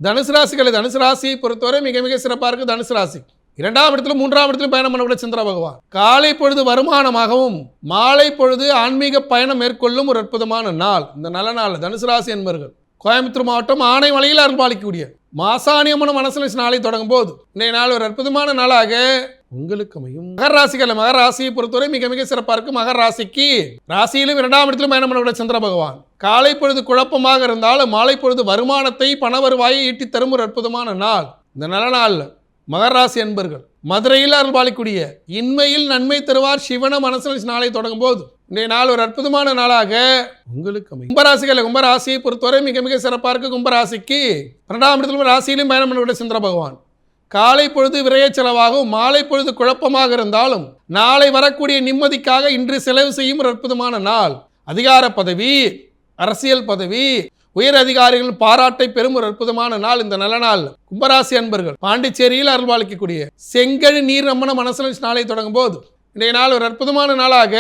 தனுசு ராசிகளை தனுசு ராசியை பொறுத்தவரை மிக மிக சிறப்பாக இருக்கு. தனுசு ராசி 2ஆம் இடத்திலும் 3ஆம் இடத்திலும் பயணம் பண்ணக்கூடிய சந்திர பகவான் காலை பொழுது வருமானமாகவும் மாலை பொழுது ஆன்மீக பயணம் மேற்கொள்ளும் ஒரு அற்புதமான நாள். இந்த நல்ல நாள் தனுசு ராசி என்பர்கள் கோயம்புத்தூர் மாவட்டம் ஆனைமலையில் அருள்பாலிக்கக்கூடிய மாசாணியம்மன் மனசுல நாளை தொடங்கும் போது இன்றைய நாள் ஒரு அற்புதமான நாளாக உங்களுக்கு அமையும். மகர ராசிகள் மகர ராசியை பொறுத்தவரை மிக மிக சிறப்பாக இருக்கும். மகர ராசிக்கு ராசியிலும் 2ஆம் இடத்திலும் பயணம் பண்ணக்கூடிய சந்திர பகவான் காலை பொழுது குழப்பமாக இருந்தாலும் மாலை பொழுது வருமானத்தை பண வருவாயை ஈட்டி தரும் ஒரு அற்புதமான நாள். இந்த நல்ல நாள் மகர ராசி என்பர்கள் மதுரையில் அருள்பாலிக்கூடிய இன்மையில் நன்மை தருவார் சிவன மனசு நாளை தொடங்கும் போது இன்றைய நாள் ஒரு அற்புதமான நாளாக உங்களுக்கு அமையும். கும்பராசிகள் கும்பராசியை பொறுத்தவரை மிக மிக சிறப்பாக இருக்கு. கும்பராசிக்கு 2ஆம் இடத்திலும் ராசியிலும் பயணம் பண்ணக்கூடிய சந்திர பகவான் காலை பொழுது விரைய செலவாகவும் மாலை பொழுது குழப்பமாக இருந்தாலும் நாளை வரக்கூடிய நிம்மதிக்காக இன்று செலவு செய்யும் ஒரு அற்புதமான நாள். அதிகார பதவி அரசியல் பதவி உயர் அதிகாரிகள் பாராட்டை பெறும் ஒரு அற்புதமான நாள். இந்த நல்ல நாள் கும்பராசி அன்பர்கள் பாண்டிச்சேரியில் அருள்பாலிக்கக்கூடிய செங்கழி நீர் நம்மன மனசுல நாளை தொடங்கும் போது இன்றைய நாள் ஒரு அற்புதமான நாளாக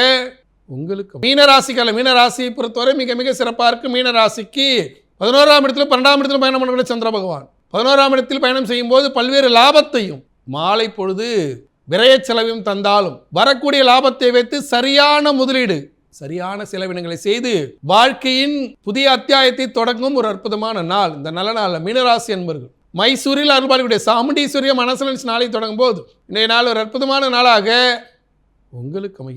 உங்களுக்கு. மீனராசிகள் மீனராசியை பொறுத்தவரை மிக மிக சிறப்பாக இருக்கு. மீனராசிக்கு 11ஆம் இடத்திலும் 12ஆம் இடத்திலும் பயணம் பண்ணக்கூடிய சந்திர பகவான் 11ஆம் இடத்தில் பயணம் செய்யும் போது பல்வேறு லாபத்தையும் மாலை பொழுது விரைய செலவையும் தந்தாலும் வரக்கூடிய லாபத்தை வைத்து சரியான முதலீடு சரியான செலவினங்களை செய்து வாழ்க்கையின் புதிய அத்தியாயத்தை தொடங்கும் ஒரு அற்புதமான நாள். இந்த நல்ல நாள் மீனராசி என்பர்கள் மைசூரில் அருள்பாலிக்கூடிய சாமுண்டீஸ்வரிய மனசுல நாளை தொடங்கும் போது இன்றைய நாள் ஒரு அற்புதமான நாளாக உங்களுக்கு அமையும்.